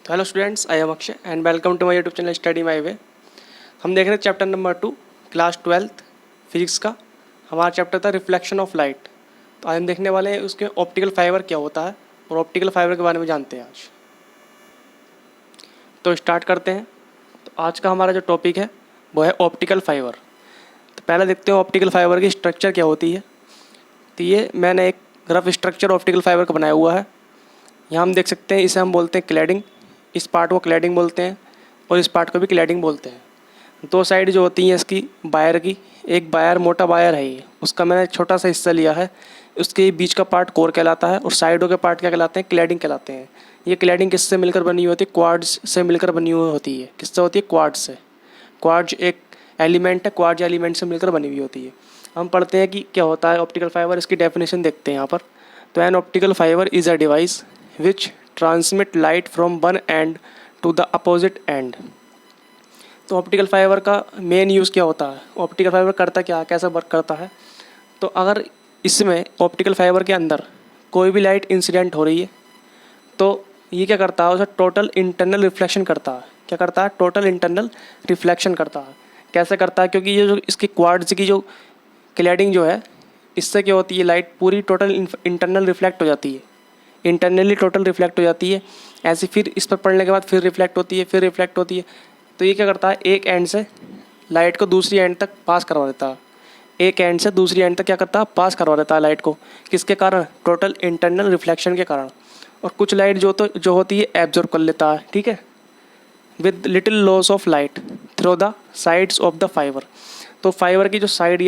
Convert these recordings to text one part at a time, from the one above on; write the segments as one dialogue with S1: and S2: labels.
S1: तो hello students, I am Akshay and welcome to my YouTube channel study my way. हम देख रहे हैं chapter number 2 class 12th physics का। हमारा चैप्टर था रिफ्लेक्शन ऑफ लाइट। तो आज हम देखने वाले हैं उसके ऑप्टिकल फाइबर क्या होता है और ऑप्टिकल फाइबर के बारे में जानते हैं आज। तो स्टार्ट करते हैं। तो आज का हमारा जो टॉपिक है वो है ऑप्टिकल फाइबर। तो पहले देखते हैं ऑप्टिकल फाइबर की स्ट्रक्चर क्या होती है। तो ये मैंने एक रफ स्ट्रक्चर ऑप्टिकल फाइबर का बनाया हुआ है। यहाँ हम देख सकते हैं, इसे हम बोलते हैं क्लैडिंग। इस पार्ट को क्लैडिंग बोलते हैं और इस पार्ट को भी क्लैडिंग बोलते हैं। दो साइड जो होती हैं इसकी वायर की, एक वायर मोटा वायर है ये, उसका मैंने छोटा सा हिस्सा लिया है। उसके बीच का पार्ट कोर कहलाता है और साइडों के पार्ट क्या कहलाते हैं, क्लैडिंग कहलाते हैं। ये क्लैडिंग किससे मिलकर बनी हुई होती है, क्वार्ट्ज से मिलकर बनी हुई होती है। किससे होती है, क्वार्ट्ज से। क्वार्ट्ज एक एलिमेंट है, क्वार्ट्ज एलिमेंट से मिलकर बनी हुई होती है। हम पढ़ते हैं कि क्या होता है ऑप्टिकल फाइबर, इसकी डेफिनेशन देखते हैं यहाँ पर। तो an optical fibre is a device which transmit light from one end to the opposite end. तो ऑप्टिकल फाइबर का मेन यूज़ क्या होता है, ऑप्टिकल फाइबर करता क्या है, कैसा वर्क करता है। तो अगर इसमें ऑप्टिकल फाइबर के अंदर कोई भी लाइट इंसिडेंट हो रही है तो ये क्या करता है, उसे टोटल इंटरनल रिफ्लेक्शन करता है। क्या करता है, टोटल इंटरनल रिफ्लेक्शन करता है। कैसे करता है, क्योंकि ये जो इसकी क्वार्ट्ज की जो क्लैडिंग जो है, इससे क्या होती है, लाइट पूरी टोटल इंटरनल रिफ्लेक्ट हो जाती है, इंटरनली टोटल रिफ्लेक्ट हो जाती है। ऐसे फिर इस पर पढ़ने के बाद फिर रिफ्लेक्ट होती है, फिर रिफ्लेक्ट होती है। तो ये क्या करता है, एक एंड से लाइट को दूसरी एंड तक पास करवा देता है। एक एंड से दूसरी एंड तक क्या करता है, पास करवा देता है लाइट को। किसके कारण, टोटल इंटरनल रिफ्लेक्शन के कारण। और कुछ लाइट जो होती है एब्जॉर्ब कर लेता है, ठीक है, with little loss of light through the sides of the fibre. तो फाइबर की जो साइड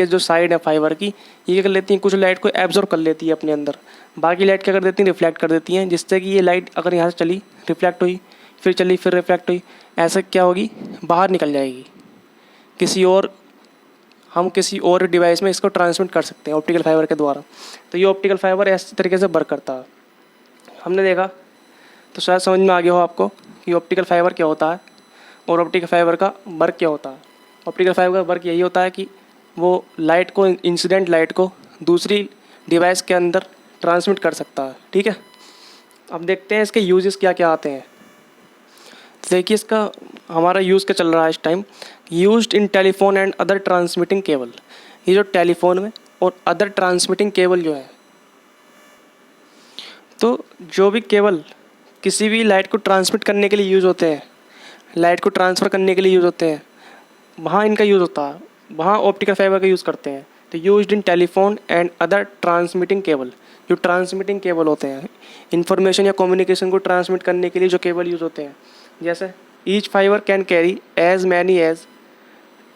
S1: है फाइबर की, ये क्या कर लेती हैं, कुछ लाइट को एब्जॉर्ब कर लेती है अपने अंदर। बाकी लाइट क्या कर देती हैं, रिफ्लेक्ट कर देती हैं, जिससे कि ये लाइट अगर यहाँ से चली, रिफ्लेक्ट हुई, फिर चली, फिर रिफ्लेक्ट हुई, ऐसे क्या होगी, बाहर निकल जाएगी हम किसी और डिवाइस में इसको ट्रांसमिट कर सकते हैं ऑप्टिकल फाइबर के द्वारा। तो ये ऑप्टिकल फाइबर इस तरीके से वर्क करता है। हमने देखा तो शायद समझ में आ गया हो आपको कि ऑप्टिकल फाइबर क्या होता है और ऑप्टिकल फाइबर का वर्क क्या होता है। ऑप्टिकल फाइबर का वर्क यही होता है कि वो लाइट को, इंसिडेंट लाइट को दूसरी डिवाइस के अंदर ट्रांसमिट कर सकता है, ठीक है। अब देखते हैं इसके यूजेस क्या क्या आते हैं। तो देखिए इसका हमारा यूज़ क्या चल रहा है इस time, used in telephone and other transmitting cable. ये जो टेलीफोन में और अदर ट्रांसमिटिंग केबल जो है, तो जो भी केबल किसी भी लाइट को ट्रांसमिट करने के लिए यूज़ होते हैं, लाइट को ट्रांसफ़र करने के लिए यूज़ होते हैं, वहाँ इनका यूज़ होता है, वहाँ ऑप्टिकल फाइबर का यूज़ करते हैं। तो used in telephone and other transmitting cable, जो ट्रांसमिटिंग केबल होते हैं, इंफॉर्मेशन या कम्युनिकेशन को ट्रांसमिट करने के लिए जो केबल यूज़ होते हैं, जैसे each fibre can carry as many as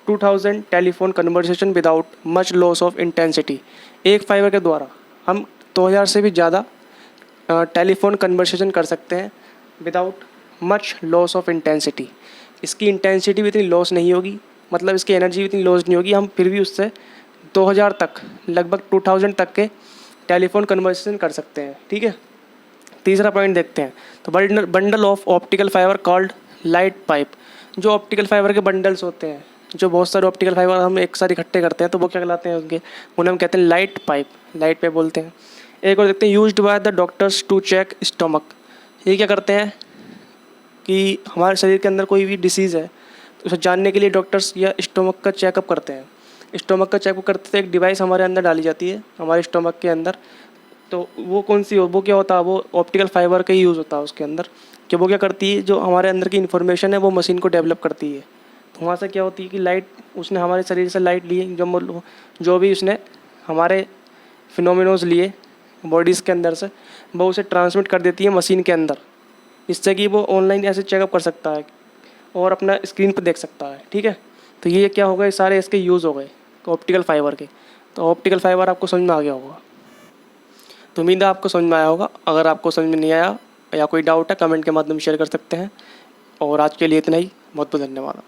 S1: 2000 telephone conversation without much loss of intensity. एक फाइबर के द्वारा हम 2000 से भी ज़्यादा टेलीफोन कन्वर्सेशन कर सकते हैं without much loss of intensity. इसकी इंटेंसिटी भी इतनी लॉस नहीं होगी, मतलब इसकी एनर्जी भी इतनी लॉस नहीं होगी, हम फिर भी उससे 2000 तक, लगभग 2000 तक के टेलीफोन कन्वर्सेशन कर सकते हैं, ठीक है। तीसरा पॉइंट देखते हैं। तो bundle of optical fibre called light pipe. जो ऑप्टिकल फाइबर के बंडल्स होते हैं, जो बहुत सारे ऑप्टिकल फाइबर हम एक साथ इकट्ठे करते हैं, तो वो क्या कहलाते हैं, उन्हें हम कहते हैं लाइट पाइप, लाइट पाइप बोलते हैं। एक और देखते हैं, used by the doctors to check stomach. ये क्या करते हैं कि हमारे शरीर के अंदर कोई भी डिसीज़ है तो उसे जानने के लिए डॉक्टर्स या स्टमक का चेकअप करते हैं। स्टमक का चेकअप करते थे, एक डिवाइस हमारे अंदर डाली जाती है, हमारे स्टमक के अंदर। तो वो कौन सी हो, वो क्या होता है, वो ऑप्टिकल फाइबर का ही यूज़ होता है उसके अंदर। कि वो क्या करती है, जो हमारे अंदर की इन्फॉर्मेशन है वो मशीन को डेवलप करती है। तो वहाँ से क्या होती है कि लाइट, उसने हमारे शरीर से लाइट ली, जो भी उसने हमारे फिनोमिनोज लिए बॉडीज़ के अंदर से, वो उसे ट्रांसमिट कर देती है मशीन के अंदर, इससे कि वो ऑनलाइन ऐसे चेकअप कर सकता है और अपना स्क्रीन पर देख सकता है, ठीक है। तो ये क्या हो गए, सारे इसके यूज़ हो गए ऑप्टिकल फाइबर के। तो ऑप्टिकल फाइबर आपको समझ में आ गया होगा। तो उम्मीद है आपको समझ में आया होगा। अगर आपको समझ में नहीं आया या कोई डाउट है, कमेंट के माध्यम से शेयर कर सकते हैं। और आज के लिए इतना ही, बहुत बहुत धन्यवाद।